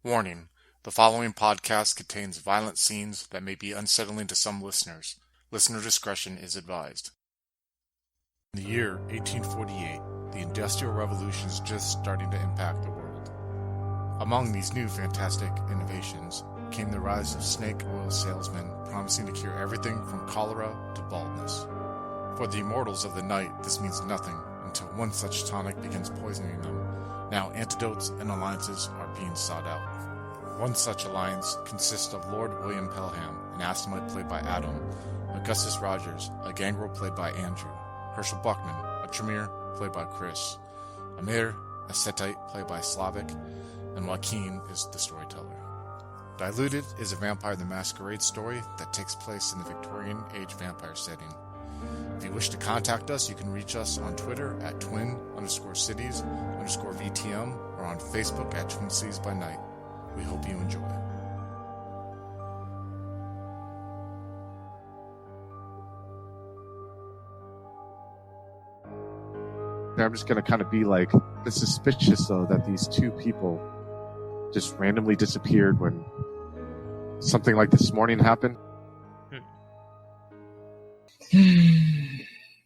Warning: the following podcast contains violent scenes that may be unsettling to some listeners. Listener discretion is advised. In the year 1848, the Industrial Revolution is just starting to impact the world. Among these new fantastic innovations came the rise of snake oil salesmen promising to cure everything from cholera to baldness. For the immortals of the night, this means nothing until one such tonic begins poisoning them. Now antidotes and alliances are being sought out. One such alliance consists of Lord William Pelham, an Assamite played by Adam, Augustus Rogers, a gangrel played by Andrew, Herschel Buckman, a Tremere played by Chris, Amir, a Setite played by Slavic, and Joaquin is the storyteller. Diluted is a Vampire the Masquerade story that takes place in the Victorian Age vampire setting. If you wish to contact us, you can reach us on Twitter at twin_cities_VTM or on Facebook at Twin Cities by Night. We hope you enjoy. I'm just going to kind of be like, it's suspicious though that these two people just randomly disappeared when something like this morning happened.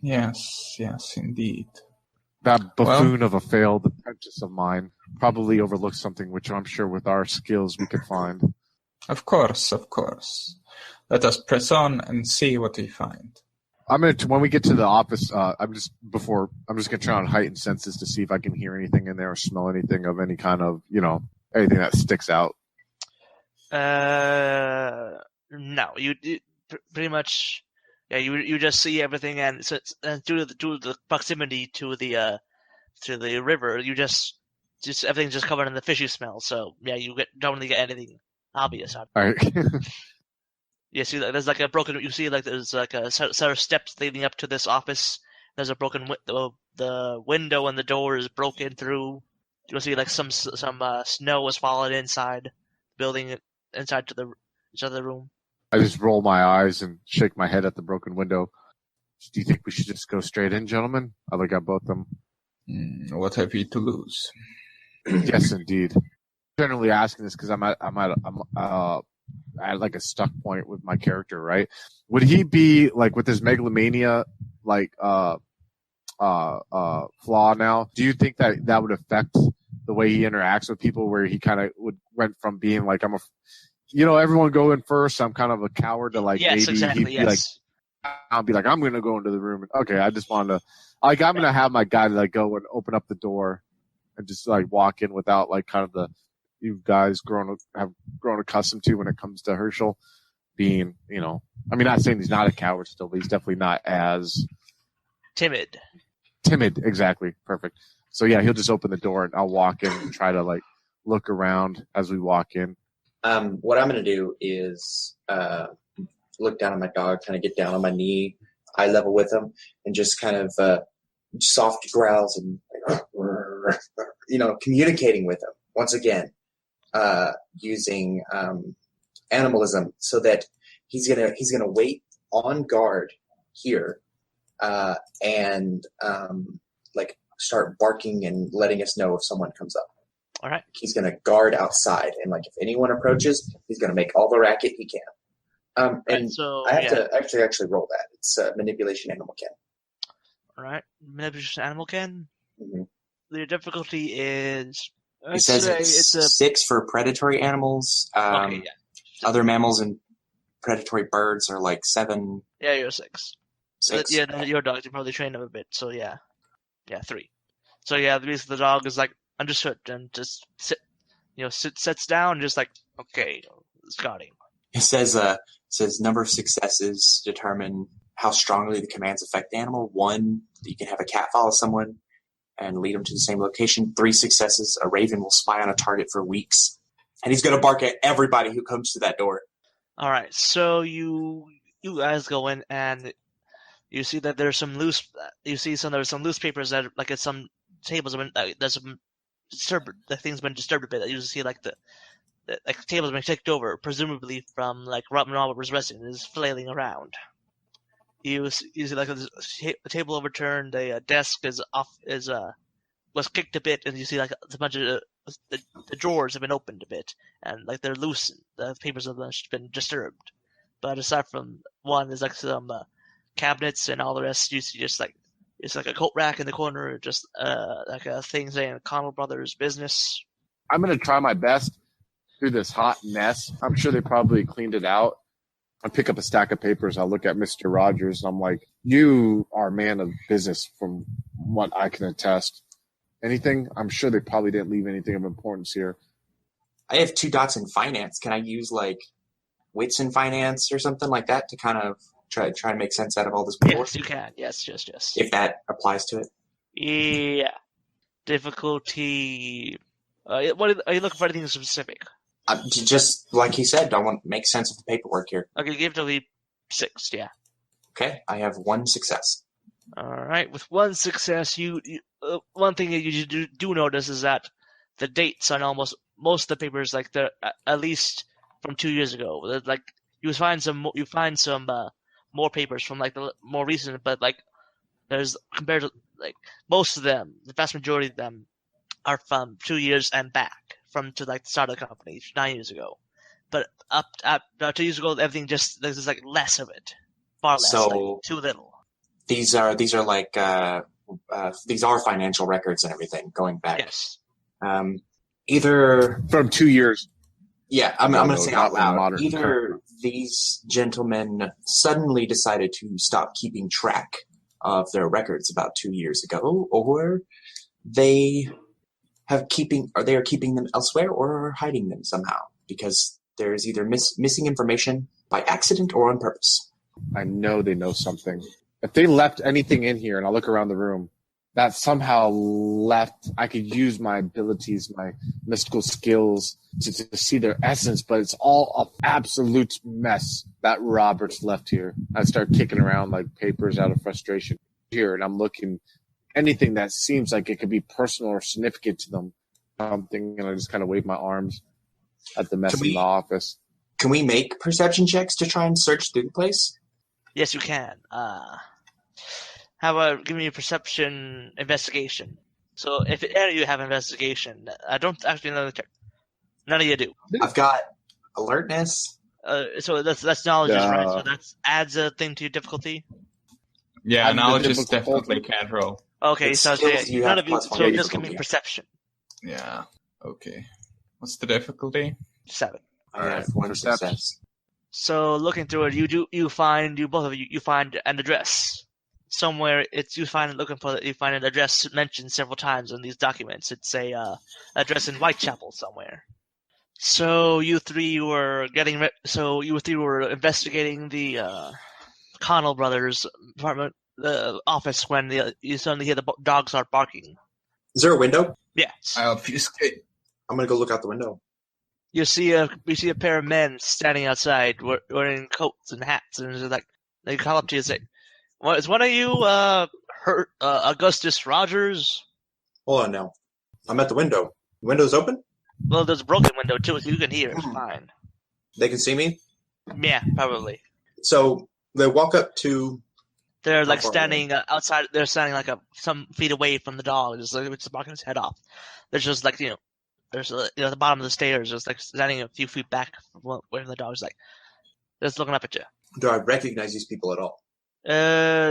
Yes, indeed. That buffoon of a failed apprentice of mine probably overlooked something which I'm sure with our skills we could find. Of course. Let us press on and see what we find. When we get to the office, I'm just gonna try on heightened senses to see if I can hear anything in there or smell anything of any kind of, anything that sticks out. No, you pretty much. Yeah, you just see everything, and due to the proximity to the river, you just everything's just covered in the fishy smell. So yeah, don't really get anything obvious out of it. All right. You see, there's like a broken. You see, like there's like a set of steps leading up to this office. There's a broken the window and the door is broken through. You'll see like some snow has fallen inside the building, inside to the room. I just roll my eyes and shake my head at the broken window. Do you think we should just go straight in, gentlemen? I look at both of them. What have you to lose? Yes, indeed. Generally asking this because I'm at like a stuck point with my character, right? Would he be like with his megalomania, flaw now? Do you think that would affect the way he interacts with people, where he kind of went from being like everyone go in first. I'm kind of a coward to yes, maybe exactly, he'd be yes. I'll be like, I'm going to go into the room. Okay, I just wanted to, I'm going to have my guy go and open up the door and just walk in without kind of you guys have grown accustomed to when it comes to Herschel being, not saying he's not a coward still, but he's definitely not as timid. Exactly. Perfect. So yeah, he'll just open the door and I'll walk in and try to look around as we walk in. What I'm going to do is look down at my dog, kind of get down on my knee, eye level with him, and just kind of soft growls and communicating with him once again, using animalism, so that he's gonna wait on guard here and start barking and letting us know if someone comes up. All right. He's going to guard outside, and if anyone approaches, he's going to make all the racket he can. So, I have to actually roll that. It's manipulation animal can. All right, manipulation animal can. Mm-hmm. The difficulty is. It says it's 6 for predatory animals. Okay, yeah. Other mammals and predatory birds are 7. Yeah, you're 6. 6. Yeah, your dog. You probably trained him a bit, so yeah, 3. So yeah, the dog is understood and just sits down and just okay, Scotty. It says number of successes determine how strongly the commands affect the animal. 1, you can have a cat follow someone and lead them to the same location. 3 successes, a raven will spy on a target for weeks, and he's going to bark at everybody who comes to that door. All right, so you guys go in and you see that there's some loose. There's some loose papers that at some tables. There's some the thing's been disturbed a bit. You see the table's been kicked over, presumably from Robin Robert was resting and is flailing around. You see a table overturned, a desk was kicked a bit, and you see a bunch of the drawers have been opened a bit, and like they're loosened. The papers have been disturbed. But aside from one, there's like some cabinets, and all the rest you see just like it's like a coat rack in the corner, just like a thing saying Connell Brothers business. I'm going to try my best through this hot mess. I'm sure they probably cleaned it out. I pick up a stack of papers. I'll look at Mr. Rogers, and I'm like, you are a man of business from what I can attest. Anything? I'm sure they probably didn't leave anything of importance here. I have 2 dots in finance. Can I use like wits in finance or something like that to kind of try to make sense out of all this paperwork? Yes, you can. Yes. If that applies to it. Yeah. Difficulty. What are you looking for? Anything specific? Just like he said, I want to make sense of the paperwork here. Okay, give it to me 6. Yeah. Okay, I have 1 success. All right. With 1 success, you one thing that you do notice is that the dates on almost most of the papers, like they're at least from 2 years ago. Like you find some more papers from like the more recent, but like there's compared to like most of them, the vast majority of them are from 2 years and back, from to like the start of the company 9 years ago. But up 2 years ago, everything just there's like less of it, far less, So like, too little. these are like these are financial records and everything going back. Yes. Either From 2 years. yeah, I'm going to No, say not out loud. modern Either current. these gentlemen suddenly decided to stop keeping track of their records about 2 years ago, or they are keeping them elsewhere or are hiding them somehow, because there's either missing information by accident or on purpose. I know they know something. If they left anything in here, and I'll look around the room, that somehow left, I could use my abilities, my mystical skills to see their essence, but it's all an absolute mess that Robert's left here. I start kicking around like papers out of frustration here, and I'm looking anything that seems like it could be personal or significant to them. Something, and I just kind of wave my arms at the mess in the office. Can we make perception checks to try and search through the place? Yes, you can. How about give me a perception investigation? So if any of you have investigation, I don't actually know the check. None of you do. I've got alertness. So that's knowledge, right? So that adds a thing to your difficulty. Yeah, I'm knowledge the is difficult definitely can't roll. Okay, It's so skills you none have of you. plus one So just give me difficulty. perception. Yeah. Okay. What's the difficulty? 7. I have 1 Perception. success. So looking through it, you find an address somewhere. You find an address mentioned several times in these documents. It's a address in Whitechapel somewhere. So you three were investigating the Connell Brothers apartment, the office, when you suddenly hear the dogs start barking. Is there a window? Yes. I obfuscate. I'm going to go look out the window. You see a pair of men standing outside wearing coats and hats, and it's like they call up to you and say, "Well, is one of you Augustus Rogers?" Hold on now. I'm at the window. The window's open? Well, there's a broken window too, so you can hear. It's fine. They can see me? Yeah, probably. So they walk up to... They're like How far standing outside. They're standing like some feet away from the dog, just barking his head off. There's just like there's at the bottom of the stairs, just like standing a few feet back from where the dog's like, just looking up at you. Do I recognize these people at all?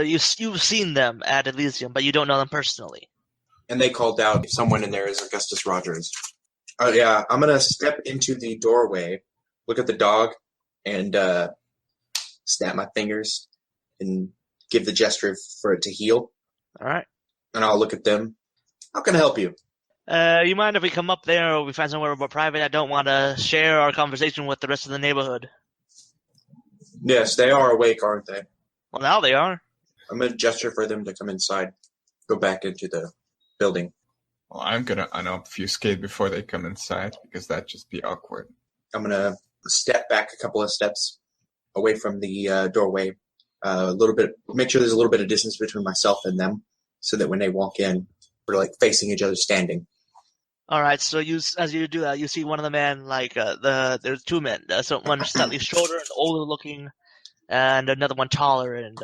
You've seen them at Elysium, but you don't know them personally. And they called out, if someone in there is Augustus Rogers. Yeah, I'm going to step into the doorway, look at the dog, and snap my fingers and give the gesture for it to heal. All right. And I'll look at them. How can I help you? You mind if we come up there or we find somewhere more private? I don't want to share our conversation with the rest of the neighborhood. Yes, they are awake, aren't they? Well, now they are. I'm going to gesture for them to come inside. Go back into the building. Well, I'm gonna unobfuscate before they come inside, because that'd just be awkward. I'm going to step back a couple of steps away from the doorway. A little bit, make sure there's a little bit of distance between myself and them, so that when they walk in, we're like facing each other, standing. All right. So as you do that, you see one of the men there's 2 men. So one slightly shorter and older looking, and another one taller and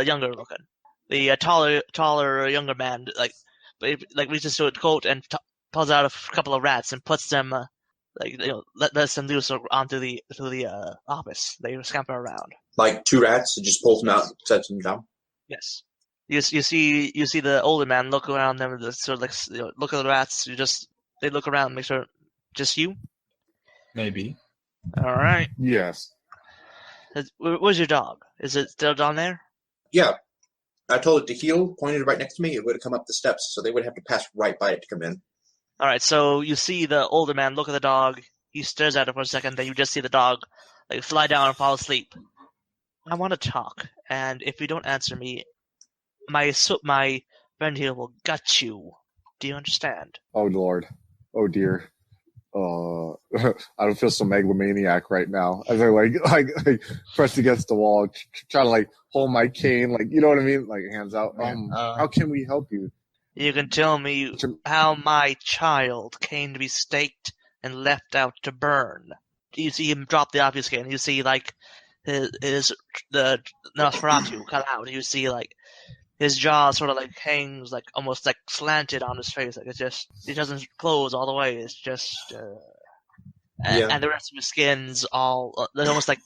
younger looking. The taller younger man reaches to his coat and pulls out a couple of rats and puts them, lets them loose onto the office. They scamper around. Like 2 rats, it just pulls them out and sets them down. Yes. You see the older man look around them, sort of look at the rats. They look around, make sure, just you. Maybe. All right. Yes. Where's your dog? Is it still down there? Yeah. I told it to heel, pointed right next to me. It would have come up the steps, so they would have to pass right by it to come in. All right. So you see the older man look at the dog. He stares at it for a second. Then you just see the dog fly down and fall asleep. I want to talk, and if you don't answer me, my friend here will gut you. Do you understand? Oh Lord. Oh dear. I don't feel so megalomaniac right now. As I like pressed against the wall, trying to hold my cane, you know what I mean? Hands out. How can we help you? You can tell me how my child came to be staked and left out to burn. You see him drop the obfuscate, and you see the Nosferatu come out. You see his jaw sort of hangs almost slanted on his face. It doesn't close all the way. It's just and the rest of his skin's all they're almost like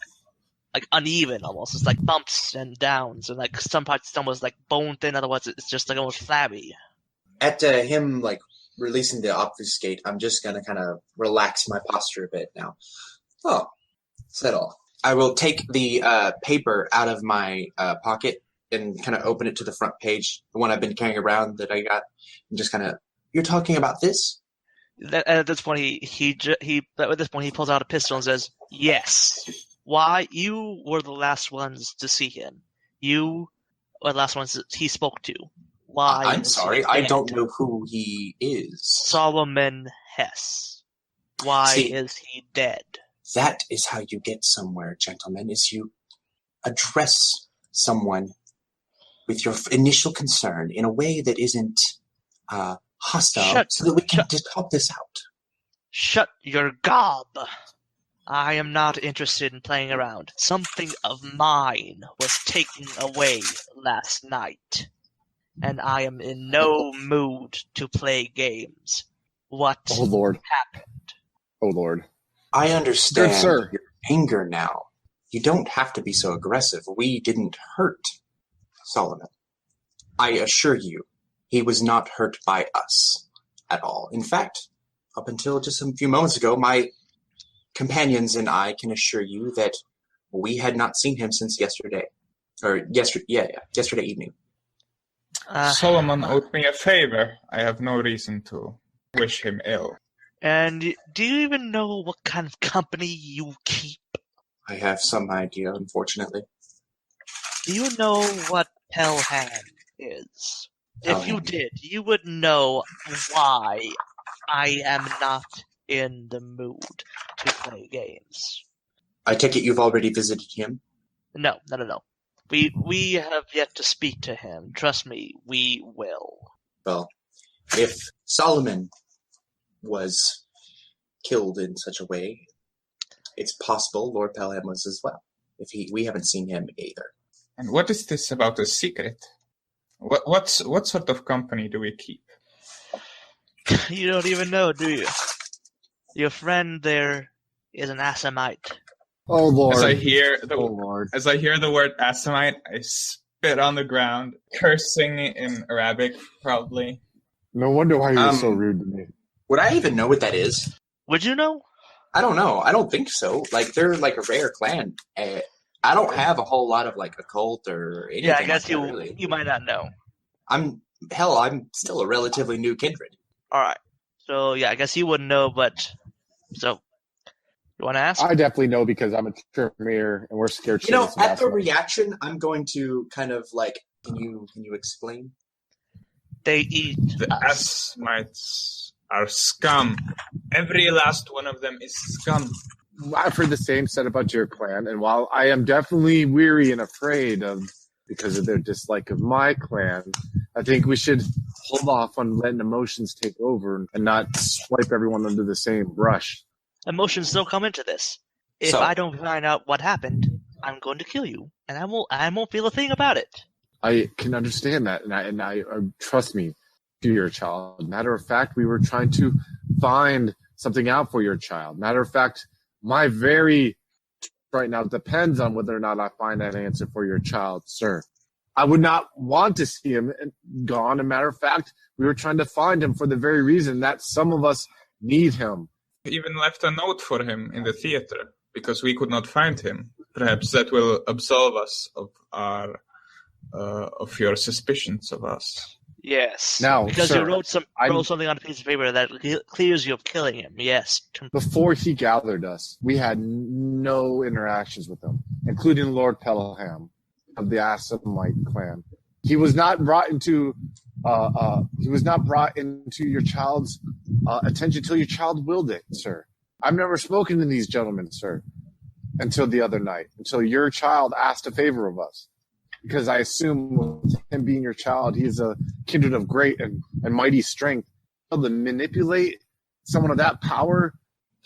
uneven almost. It's bumps and downs, and some parts it's almost bone thin. Otherwise, it's just almost flabby. At him releasing the obfuscate, I'm just gonna kind of relax my posture a bit now. Oh, said all. I will take the paper out of my pocket and kind of open it to the front page, the one I've been carrying around that I got, and just kind of, you're talking about this? At this point, he pulls out a pistol and says, "Yes. Why? You were the last ones to see him. You were the last ones that he spoke to. Why? I'm sorry, I don't know who he is. Solomon Hess. Why is he dead?" That is how you get somewhere, gentlemen, is you address someone with your initial concern in a way that isn't hostile, so that we can just talk this out. Shut your gob. I am not interested in playing around. Something of mine was taken away last night, and I am in no mood to play games. What happened? Oh, Lord. I understand Good, sir. your anger now. You don't have to be so aggressive. We didn't hurt Solomon. I assure you, he was not hurt by us at all. In fact, up until just a few moments ago, my companions and I can assure you that we had not seen him since yesterday. Yesterday evening. Solomon owed me a favor. I have no reason to wish him ill. And do you even know what kind of company you keep? I have some idea, unfortunately. Do you know what Pelham is? If you did, you would know why I am not in the mood to play games. I take it you've already visited him? No. We have yet to speak to him. Trust me, we will. Well, if Solomon was killed in such a way, it's possible Lord Pelham was as well. We haven't seen him either. And what is this about a secret? What sort of company do we keep? You don't even know, do you? Your friend there is an Assamite. Oh Lord! As I hear the word Assamite, I spit on the ground, cursing in Arabic, probably. No wonder why you're so rude to me. Would I even know what that is? Would you know? I don't know. I don't think so. They're a rare clan. I don't have a whole lot of occult or anything. Yeah, I guess really. You might not know. I'm still a relatively new kindred. All right. So yeah, I guess you wouldn't know, but so you want to ask? I definitely know because I'm a Tremere and we're scared. At the reaction, I'm going to kind of can you explain? They eat the Asamites are scum. Every last one of them is scum. I've heard the same said about your clan, and while I am definitely weary and afraid because of their dislike of my clan, I think we should hold off on letting emotions take over and not swipe everyone under the same brush. Emotions don't come into this. If I don't find out what happened, I'm going to kill you, and I won't feel a thing about it. I can understand that, and I trust me. to your child. Matter of fact, we were trying to find something out for your child. Matter of fact, my very right now depends on whether or not I find that answer for your child, sir. I would not want to see him gone. As a matter of fact, we were trying to find him for the very reason that some of us need him. We even left a note for him in the theater because we could not find him. Perhaps that will absolve us of our of your suspicions of us. Yes. Now, because sir, you wrote something on a piece of paper that clears you of killing him. Yes. Before he gathered us, we had no interactions with him, including Lord Pelham of the Assamite clan. He was not brought into your child's attention until your child willed it, sir. I've never spoken to these gentlemen, sir, until the other night, until your child asked a favor of us. Because I assume with him being your child, he is a kindred of great and mighty strength. To manipulate someone of that power,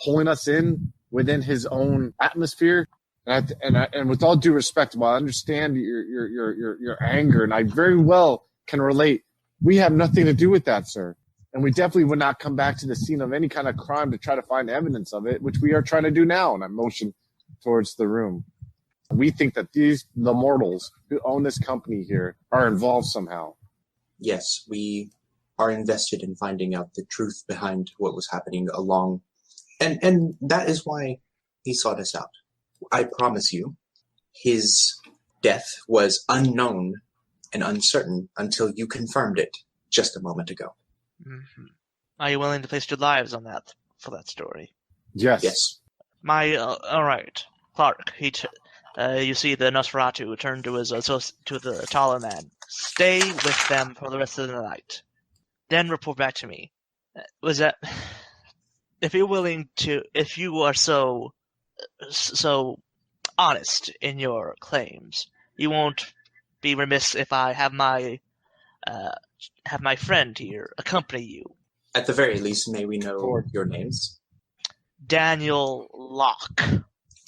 pulling us in within his own atmosphere. And with all due respect, while I understand your anger, and I very well can relate, we have nothing to do with that, sir. And we definitely would not come back to the scene of any kind of crime to try to find evidence of it, which we are trying to do now. And I motion towards the room. We think that the mortals who own this company here are involved somehow. Yes, we are invested in finding out the truth behind what was happening along. And that is why he sought us out. I promise you, his death was unknown and uncertain until you confirmed it just a moment ago. Mm-hmm. Are you willing to place your lives on that for that story? Yes. Yes. All right. Clark, you see the Nosferatu turn to the taller man. Stay with them for the rest of the night. Then report back to me. If you are so honest in your claims, you won't be remiss if I have my friend here accompany you. At the very least, may we know your names? Daniel Locke.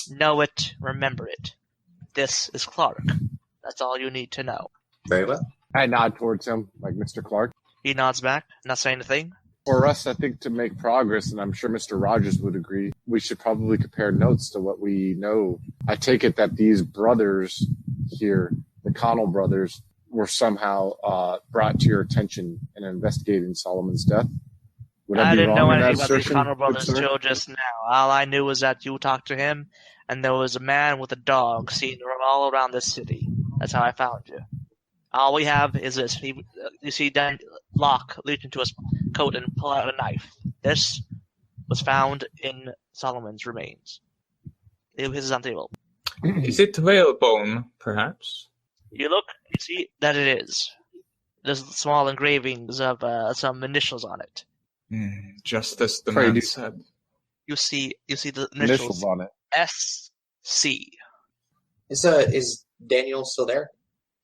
Know it, remember it. This is Clark. That's all you need to know. Very well. I nod towards him, like Mr. Clark. He nods back, not saying a thing. For us, I think to make progress, and I'm sure Mr. Rogers would agree, we should probably compare notes to what we know. I take it that these brothers here, the Connell brothers, were somehow brought to your attention in investigating Solomon's death. I didn't know anything about these Connell brothers till just now. All I knew was that you talked to him, and there was a man with a dog seen all around this city. That's how I found you. All we have is this. You see Dan Locke reach into his coat and pull out a knife. This was found in Solomon's remains. This is on the table. Is it whalebone, perhaps? You look, you see that it is. There's small engravings of some initials on it. Just as the man said. You see the initials on it. SC. Is Daniel still there?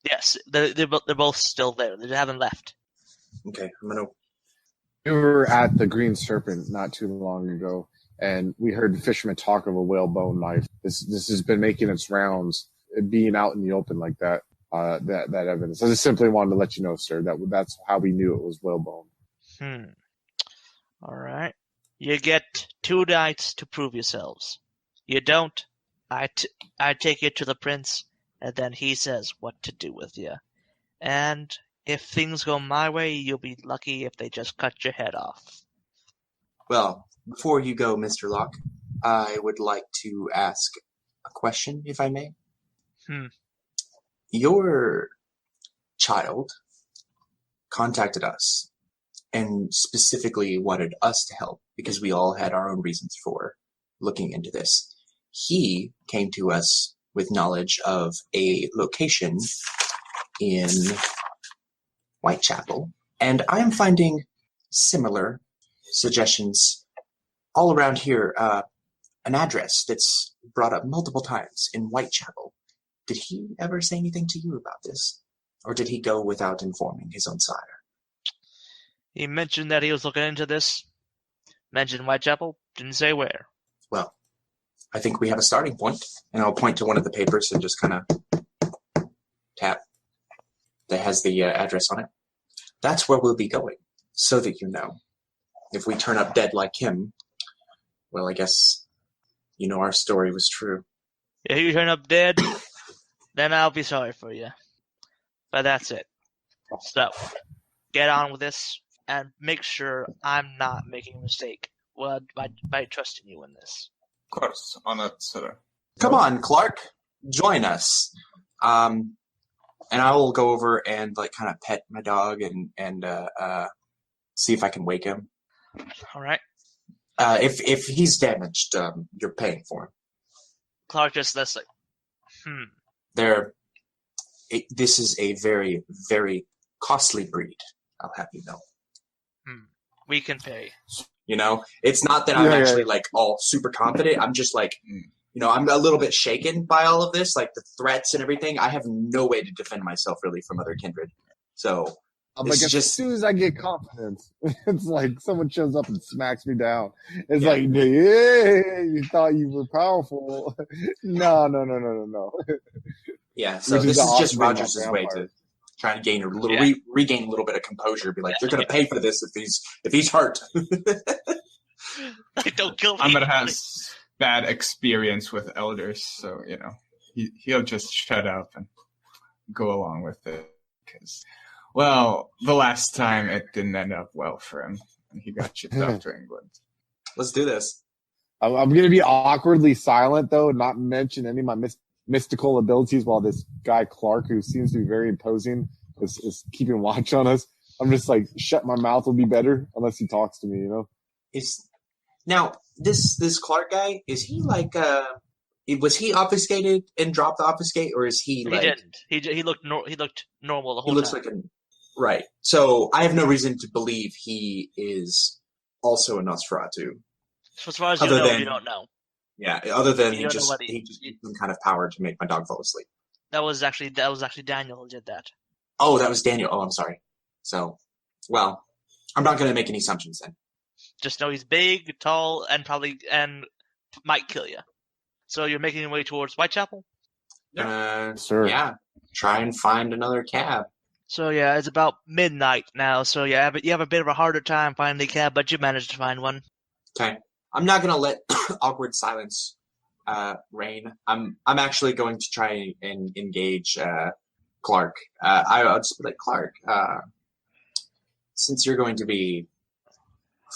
Yes, they're both still there. They haven't left. Okay, I'm gonna. We were at the Green Serpent not too long ago, and we heard the fishermen talk of a whalebone knife. This has been making its rounds, being out in the open like that. That evidence. I just simply wanted to let you know, sir, that's how we knew it was whalebone. All right. You get 2 nights to prove yourselves. You don't, I take you to the prince, and then he says what to do with you. And if things go my way, you'll be lucky if they just cut your head off. Well, before you go, Mr. Locke, I would like to ask a question, if I may. Your child contacted us and specifically wanted us to help because we all had our own reasons for looking into this. He came to us with knowledge of a location in Whitechapel, and I am finding similar suggestions all around here. An address that's brought up multiple times in Whitechapel. Did he ever say anything to you about this? Or did he go without informing his own sire? He mentioned that he was looking into this. Mentioned Whitechapel. Didn't say where. Well, I think we have a starting point. And I'll point to one of the papers and just kind of tap. That has the address on it. That's where we'll be going. so that you know. If we turn up dead like him, well, I guess you know our story was true. If you turn up dead, then I'll be sorry for you. But that's it. So, get on with this and make sure I'm not making a mistake by trusting you in this. Of course, honored sir. Come on, Clark, join us. And I will go over and like kind of pet my dog and see if I can wake him. All right. If he's damaged, you're paying for him. Clark just that's like, This is a very, very costly breed. I'll have you know. We can pay. You know, it's not that I'm actually like all super confident. I'm just like, I'm a little bit shaken by all of this, like the threats and everything. I have no way to defend myself really from other kindred. So I'm like, as soon as I get confidence, it's like someone shows up and smacks me down. It's like, yeah, you thought you were powerful. No. Yeah, so this is just Rogers' way to try to gain regain a little bit of composure. Be like, you're going to pay for this if he's hurt. Don't kill me. Amber has bad experience with elders, so he'll just shut up and go along with it. Because, well, the last time it didn't end up well for him, and he got shipped off to England. Let's do this. I'm going to be awkwardly silent though, and not mention any of my mystical abilities while this guy Clark, who seems to be very imposing, is keeping watch on us. I'm just like, shut my mouth will be better unless he talks to me, Now this Clark guy, is he like was he obfuscated and dropped the obfuscate, or is he like? He didn't. He looked normal the whole time. He looks like right. So I have no reason to believe he is also a Nosferatu. So as far as you don't know. Yeah, other than he just used some kind of power to make my dog fall asleep. That was actually Daniel who did that. Oh, that was Daniel. Oh, I'm sorry. So, well, I'm not going to make any assumptions then. Just know he's big, tall, and might kill you. So you're making your way towards Whitechapel? Sir. Yeah. Try and find another cab. So yeah, it's about midnight now. So yeah, but you have a bit of a harder time finding a cab, but you managed to find one. Okay. I'm not going to let awkward silence reign. I'm actually going to try and engage Clark. I'll just be like, Clark, since you're going to be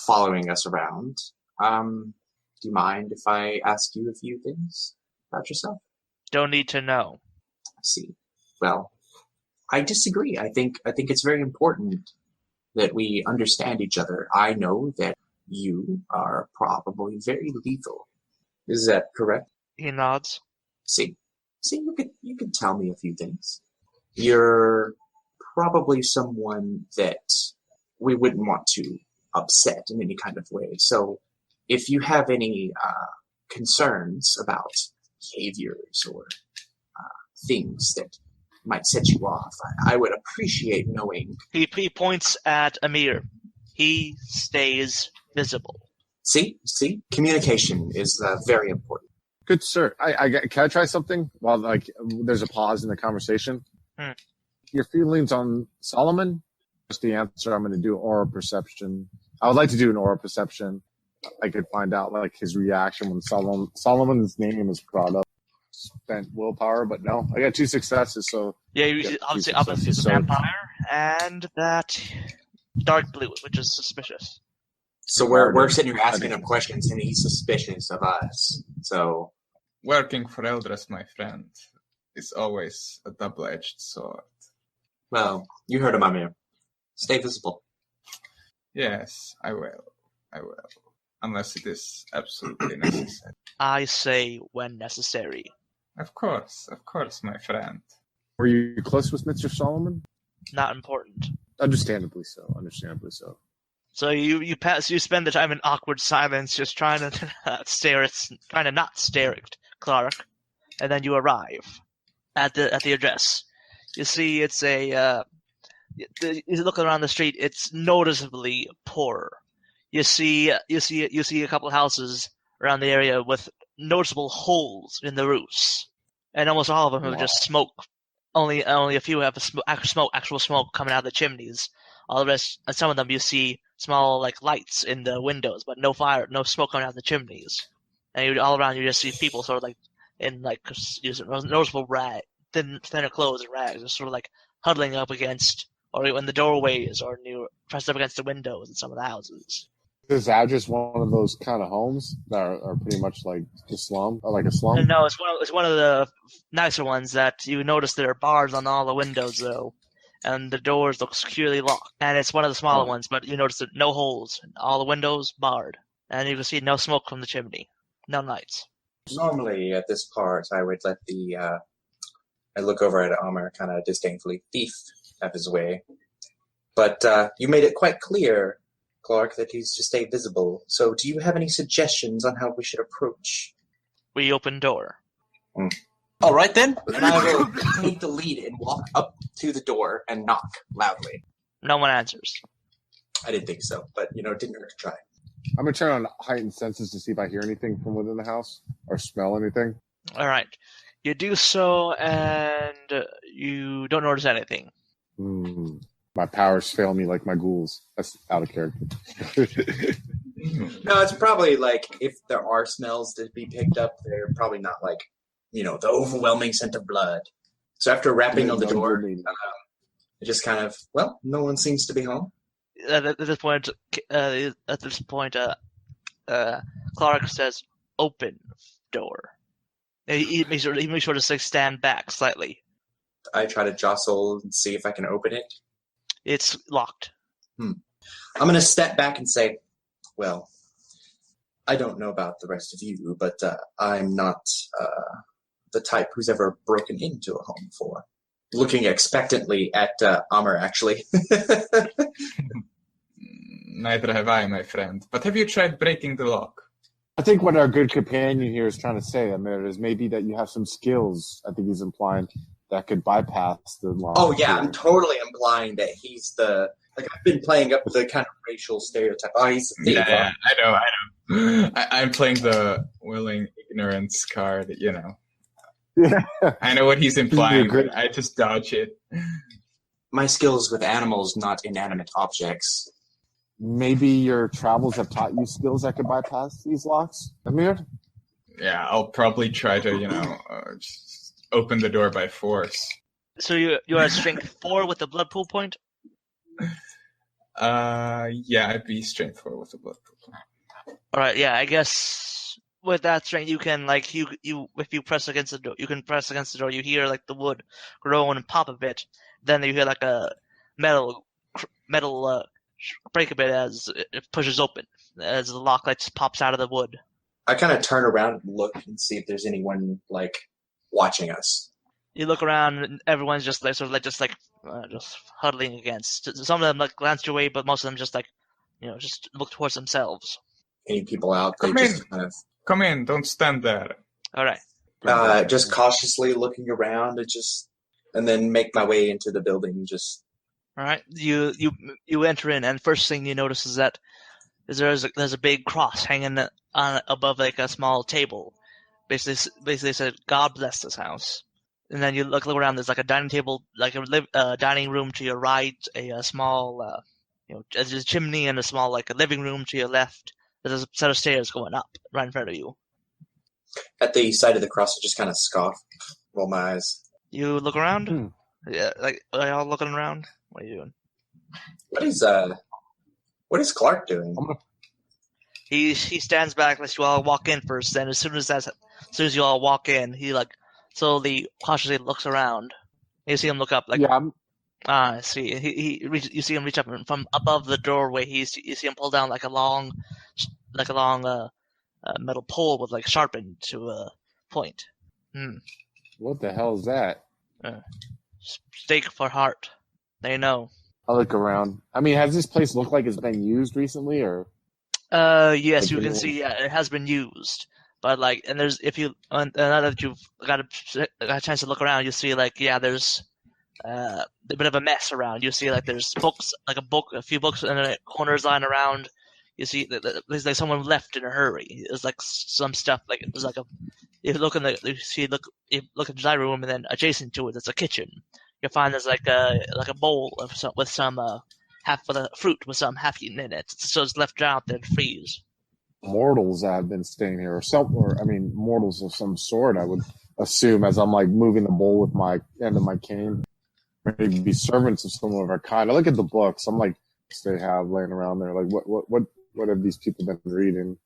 following us around, do you mind if I ask you a few things about yourself? Don't need to know. I see. Well, I disagree. I think it's very important that we understand each other. I know that you are probably very lethal. Is that correct? He nods. See, you could tell me a few things. You're probably someone that we wouldn't want to upset in any kind of way. So if you have any concerns about behaviors or things that might set you off, I would appreciate knowing. He points at Amir. He stays visible. See, communication is very important. Good sir, can I try something while there's a pause in the conversation? Your feelings on Solomon? Just the answer. I'm going to do oral perception. I would like to do an oral perception. I could find out his reaction when Solomon's name is brought up. Spent willpower, but no, I got 2 successes. So yeah, obviously it's a vampire and that dark blue, which is suspicious. So we're sitting here asking him questions, and he's suspicious of us. So working for elders, my friend, is always a double-edged sword. Well, you heard him, Amir. Stay visible. Yes, I will. Unless it is absolutely necessary. I say when necessary. Of course, my friend. Were you close with Mr. Solomon? Not important. Understandably so. So you spend the time in awkward silence, just trying to not stare at Clark, and then you arrive at the address. You see, it's you look around the street. It's noticeably poorer. You see a couple of houses around the area with noticeable holes in the roofs, and almost all of them have just smoke. Only a few have actual smoke coming out of the chimneys. all the rest, some of them you see small like lights in the windows, but no fire, no smoke coming out of the chimneys. And all around you just see people sort of like in like using noticeable thinner clothes and rags, just sort of like huddling up against, or in the doorways, or pressed up against the windows in some of the houses. Is that just one of those kind of homes that are pretty much like the slum, or like a slum? No, it's one of the nicer ones that you notice there are bars on all the windows though, and the doors look securely locked. And it's one of the smaller ones, but you notice that no holes, all the windows barred, and you can see no smoke from the chimney, no lights. Normally, at this part, I would let I look over at Amr kind of disdainfully, thief have his way. But you made it quite clear, Clark, that he's to stay visible. So do you have any suggestions on how we should approach? We open door. All right, then. And I will take the lead and walk up to the door and knock loudly. No one answers. I didn't think so, but, it didn't hurt to try. I'm going to turn on heightened senses to see if I hear anything from within the house or smell anything. All right. You do so, and you don't notice anything. My powers fail me like my ghouls. That's out of character. No, it's probably like if there are smells to be picked up, they're probably not like, the overwhelming scent of blood. So after rapping on the door, it just kind of, no one seems to be home. At this point, Clark says, "Open door." He makes sure to stand back slightly. I try to jostle and see if I can open it. It's locked. I'm going to step back and say, well, I don't know about the rest of you, but I'm not the type who's ever broken into a home before. Looking expectantly at Amr, actually. Neither have I, my friend. But have you tried breaking the lock? I think what our good companion here is trying to say, Amir, is maybe that you have some skills, I think he's implying, that could bypass the lock. Oh, yeah, I'm totally implying that he's I've been playing up the kind of racial stereotype. Oh, he's the thief. Yeah, I know. I'm playing the willing ignorance card, Yeah. I know what he's implying, but I just dodge it. My skills with animals, not inanimate objects. Maybe your travels have taught you skills that could bypass these locks, Amir? Yeah, I'll probably try to, just open the door by force. So you are at strength 4 with the blood pool point? Yeah, I'd be strength 4 with the blood pool. Alright, yeah, I guess with that strength you can if you press against the door, you can press against the door, you hear like the wood groan and pop a bit, then you hear like a metal break a bit as it pushes open, as the lock just pops out of the wood. I kind of turn around and look and see if there's anyone watching us. You look around and everyone's just just huddling against. Some of them glance your way, but most of them just just look towards themselves. Any people out? They Come in, don't stand there. All right. Just cautiously looking around and then make my way into the building. All right. You enter in, and first thing you notice is that there's a big cross hanging on above a small table. Basically said, "God bless this house." And then you look around. There's a dining table, a dining room to your right, a small, there's a chimney and a small a living room to your left. There's a set of stairs going up right in front of you. At the side of the cross, I just kind of scoff, roll my eyes. You look around. Yeah, are y'all looking around? What are you doing? What is Clark doing? He stands back, lets you all walk in first. Then as soon as you all walk in, he slowly, cautiously looks around. You see him look up. I see. You see him reach up from above the doorway. You see him pull down a long metal pole with sharpened to a point. What the hell is that? Stake for heart. They know. I look around. I mean, has this place looked like it's been used recently, or? Yes, you can see. Yeah, it has been used. But and there's now that you've got a chance to look around, you see there's a bit of a mess around. You see there's books, a few books in the corners lying around. You see there's someone left in a hurry. There's some stuff there's you look in you look in the dining room, and then adjacent to it there's a kitchen. You'll find there's a bowl with some half with a fruit with some half eaten in it, so it's left out there to freeze. Mortals that have been staying here, mortals of some sort, I would assume, as I'm like moving the bowl with my end of my cane. Maybe servants of some of our kind. I look at the books. I'm like, they have laying around there. Like, what have these people been reading?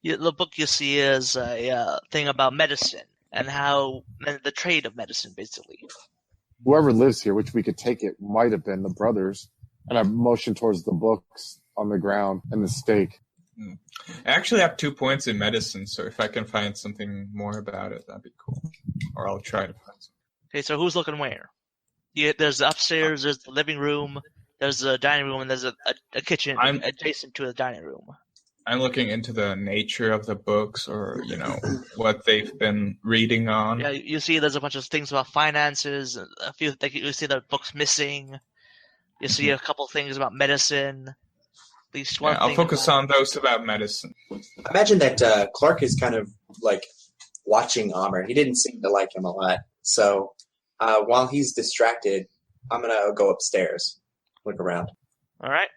The book you see is a thing about medicine and how the trade of medicine, basically. Whoever lives here, which we could take it, might have been the brothers. And I motion towards the books on the ground and the stake. I actually have 2 points in medicine, so if I can find something more about it, that'd be cool. Or I'll try to find something. Okay, so who's looking where? There's the upstairs, there's the living room, there's the dining room, and there's a kitchen adjacent to the dining room. I'm looking into the nature of the books, or what they've been reading on. Yeah, you see there's a bunch of things about finances, a few you see the books missing. You see a couple things about medicine. At least one. I'll focus on those about medicine. Imagine that Clark is kind of like watching Amr. He didn't seem to like him a lot. So while he's distracted, I'm going to go upstairs, look around. All right.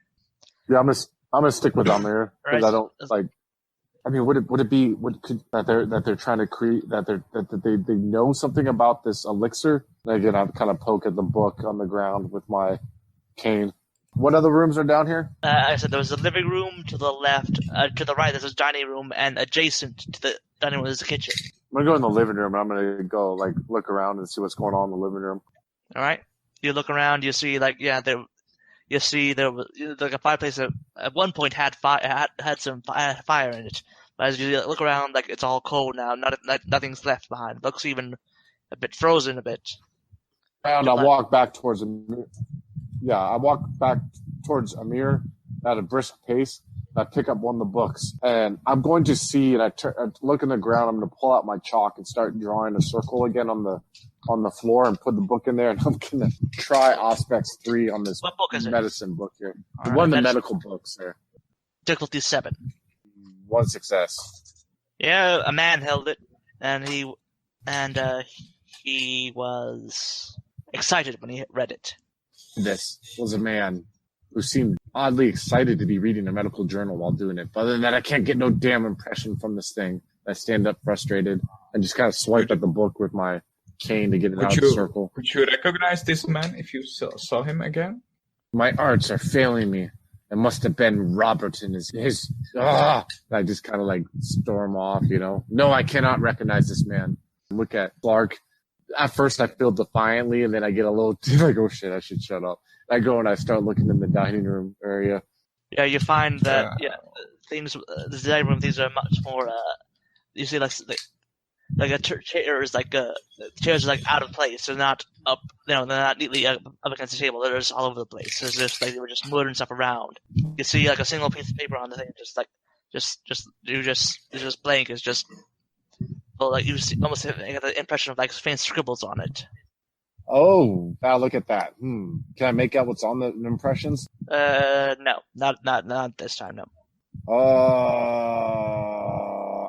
Yeah, I'm gonna stick with Amir because Right. I don't like. I mean, would it be that they're trying to create that they know something about this elixir? And again, I kind of poke at the book on the ground with my cane. What other rooms are down here? I said there was a living room to the left, to the right. There's a dining room, and adjacent to the dining room is a kitchen. I'm gonna go in the living room. And I'm gonna go like look around and see what's going on in the living room. All right. You look around. You see you see there was like a fireplace that at one point had some fire in it. But as you look around, like it's all cold now. Nothing's left behind. It looks even a bit frozen a bit. And I walk back towards Amir. Yeah, I walk back towards Amir at a brisk pace. I pick up one of the books, and I'm going to see. And I look in the ground. I'm going to pull out my chalk and start drawing a circle again on the floor, and put the book in there. And I'm going to try Aspects 3 on this What book is it? medicine book here. All One of right, the medicine. medical books there. Difficulty 7. One success. Yeah, a man held it, and he was excited when he read it. This was a man who seemed oddly excited to be reading a medical journal while doing it. But other than that, I can't get no damn impression from this thing. I stand up frustrated and just kind of swipe at the book with my cane to get it out of the circle. Could you recognize this man if you saw him again? My arts are failing me. It must have been Robert and his I just kind of like storm off, No, I cannot recognize this man. Look at Clark. At first I feel defiantly, and then I get a little like, oh shit, I should shut up. I go and I start looking in the dining room area. Yeah, you find that things. The dining room things are much more. You see, like a chairs, the chairs are like out of place. They're not up. They're not neatly up against the table. They're just all over the place. There's just like they were just moving stuff around. You see like a single piece of paper on the thing, just blank. It's just. Well, like you see, almost get the impression of like faint scribbles on it. Oh, now look at that. Can I make out what's on the impressions? No, not this time. No.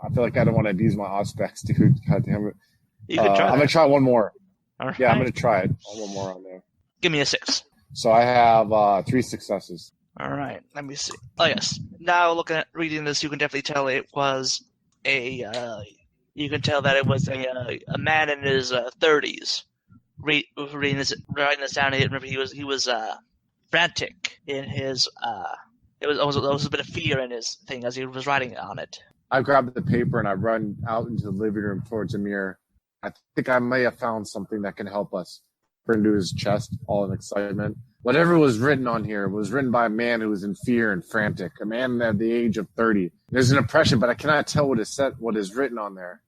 I feel like I don't want to abuse my aspects, dude. God damn it. You can try. I'm gonna try one more. All right. Yeah, I'm gonna try it. One more on there. Give me a 6. So I have 3 successes. All right. Let me see. Oh yes. Now reading this, you can definitely tell it was a. You can tell that it was a man in his 30s. Writing this down. He was frantic in his. There was a bit of fear in his thing as he was writing on it. I grab the paper and I run out into the living room towards Amir. I think I may have found something that can help us. Into his chest, all in excitement. Whatever was written on here was written by a man who was in fear and frantic. A man at the age of 30. There's an impression, but I cannot tell what is written on there.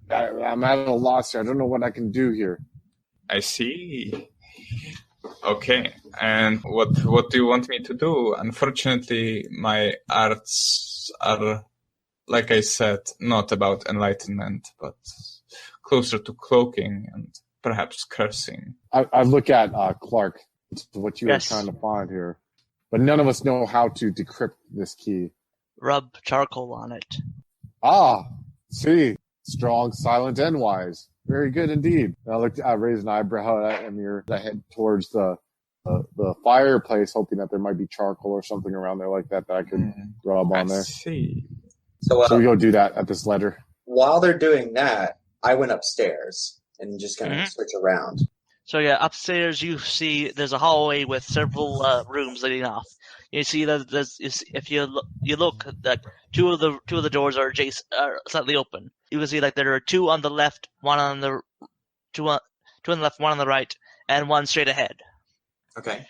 I'm at a loss here. I don't know what I can do here. I see. Okay, and what do you want me to do? Unfortunately, my arts are, like I said, not about enlightenment, but closer to cloaking and perhaps cursing. I look at Clark, what you Yes. are trying to find here, but none of us know how to decrypt this key. Rub charcoal on it. See, strong, silent, and wise. Very good indeed. I raise an eyebrow at Amir. I head towards the the fireplace, hoping that there might be charcoal or something around there like that I could rub on there. See. So, So we go do that at this letter. while they're doing that, I went upstairs and just kind of switch around. So yeah, upstairs you see there's a hallway with several rooms leading off. You see that if you look, like two of the doors are slightly open. You can see like there are two on the left, two on the left, one on the right, and one straight ahead. Okay.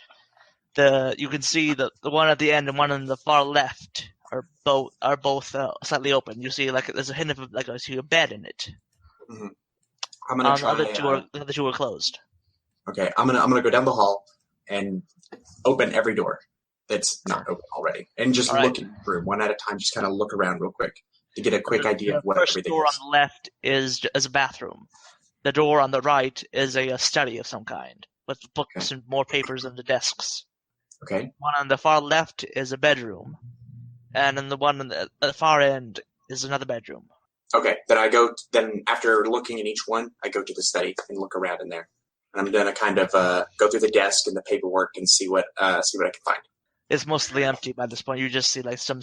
You can see the one at the end and one on the far left are both slightly open. You see like there's a hint of like a bed in it. Mm-hmm. I'm gonna try. The other two are closed. Okay, I'm gonna go down the hall and open every door that's not open already, and just look in the room one at a time. Just kind of look around real quick to get a quick idea of what everything is. The first door on the left is a bathroom. The door on the right is a study of some kind with books and more papers on the desks. Okay. One on the far left is a bedroom, and then the one on the far end is another bedroom. Okay, then after looking at each one, I go to the study and look around in there. And I'm gonna kind of go through the desk and the paperwork and see what I can find. It's mostly empty by this point. You just see like some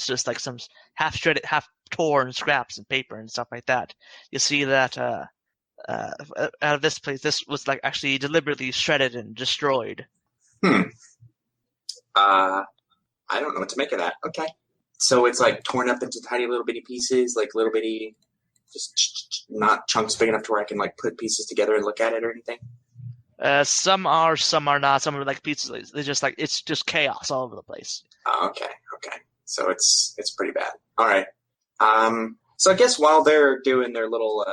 half shredded, half torn scraps and paper and stuff like that. You see that out of this place, this was like actually deliberately shredded and destroyed. I don't know what to make of that. Okay. So it's like torn up into tiny little bitty pieces, like little bitty, just not chunks big enough to where I can like put pieces together and look at it or anything. Some are not. Some are like pieces. They're just like it's just chaos all over the place. Okay. So it's pretty bad. All right. So I guess while they're doing their little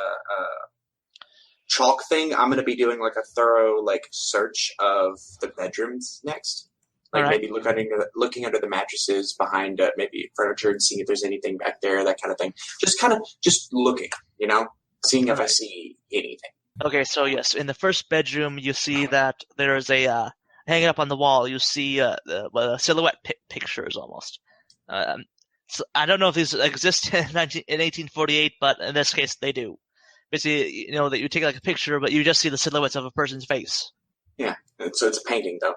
chalk thing, I'm gonna be doing like a thorough like search of the bedrooms next. Like maybe looking under the mattresses, behind maybe furniture, and seeing if there's anything back there, that kind of thing. Just looking, seeing if I see anything. Okay, so yes, in the first bedroom, you see that there is a hanging up on the wall. You see silhouette pictures almost. So I don't know if these exist in 1848, but in this case, they do. Basically, that you take like a picture, but you just see the silhouettes of a person's face. Yeah, so it's a painting, though.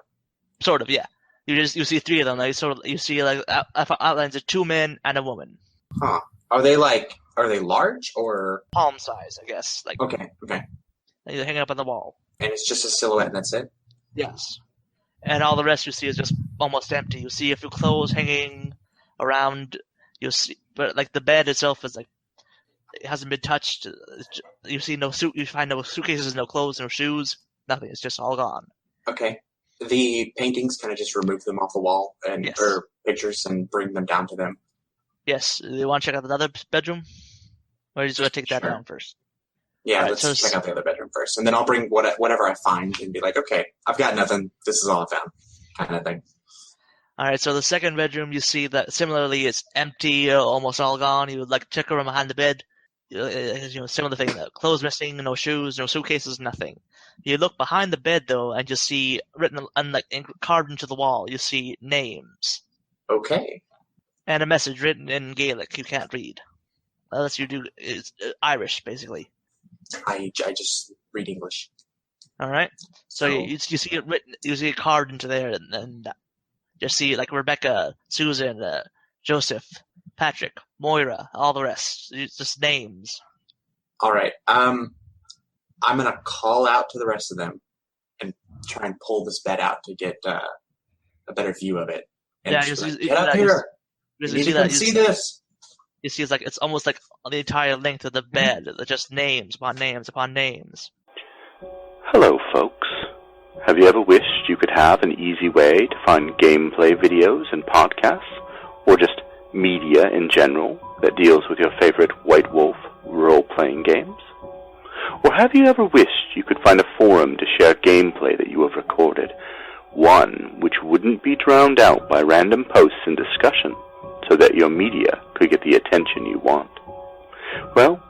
Sort of, yeah. You see three of them. Like you see like outlines of two men and a woman. Huh? Are they large or palm size? I guess. Like okay. And they're hanging up on the wall. And it's just a silhouette, and that's it. Yes. And all the rest you see is just almost empty. You see a few clothes hanging around. You see, but like the bed itself is like it hasn't been touched. You see no suit. You find no suitcases, no clothes, no shoes, nothing. It's just all gone. Okay. The paintings, kind of just remove them off the wall or pictures and bring them down to them. Yes. Do you want to check out the other bedroom? Or are you just going to take that down first? Yeah, let's check out the other bedroom first. And then I'll bring whatever I find and be like, okay, I've got nothing. This is all I found, kind of thing. All right, so the second bedroom, you see that similarly it's empty, almost all gone. You would like check around behind the bed. Similar thing, clothes missing, no shoes, no suitcases, nothing. You look behind the bed though, and you see written and carved into the wall. You see names. Okay. And a message written in Gaelic you can't read, unless you do. It's Irish, basically. I just read English. All right. So you see it written. You see it carved into there, and you see like Rebecca, Susan, Joseph, Patrick, Moira, all the rest. It's just names. All right. I'm gonna call out to the rest of them and try and pull this bed out to get a better view of it. And get up here. You need to come see this. You see, it's almost like the entire length of the bed. Just names upon names upon names. Hello, folks. Have you ever wished you could have an easy way to find gameplay videos and podcasts, or just media in general that deals with your favorite White Wolf role-playing games? Or have you ever wished you could find a forum to share gameplay that you have recorded, one which wouldn't be drowned out by random posts and discussion, so that your media could get the attention you want? Well,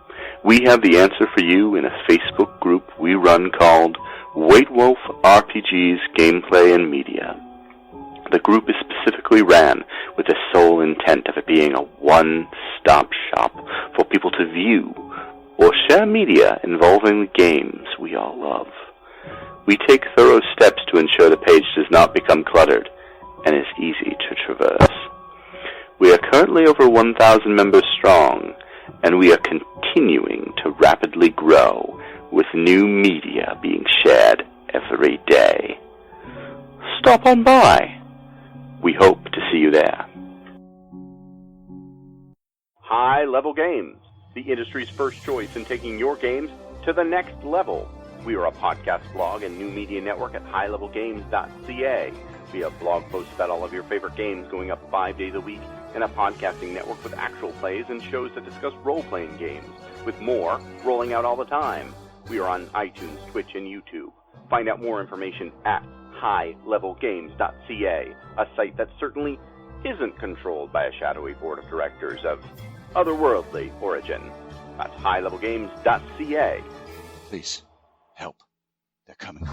we have the answer for you in a Facebook group we run called White Wolf RPGs Gameplay and Media. The group is specifically ran with the sole intent of it being a one-stop shop for people to view or share media involving the games we all love. we take thorough steps to ensure the page does not become cluttered and is easy to traverse. We are currently over 1,000 members strong, and we are continuing to rapidly grow, with new media being shared every day. Stop on by. We hope to see you there. High Level Games, the industry's first choice in taking your games to the next level. We are a podcast blog and new media network at highlevelgames.ca. We have blog posts about all of your favorite games going up 5 days a week, and a podcasting network with actual plays and shows that discuss role-playing games, with more rolling out all the time. We are on iTunes, Twitch, and YouTube. Find out more information at highlevelgames.ca, a site that certainly isn't controlled by a shadowy board of directors of otherworldly origin. That's highlevelgames.ca. Please, help. They're coming.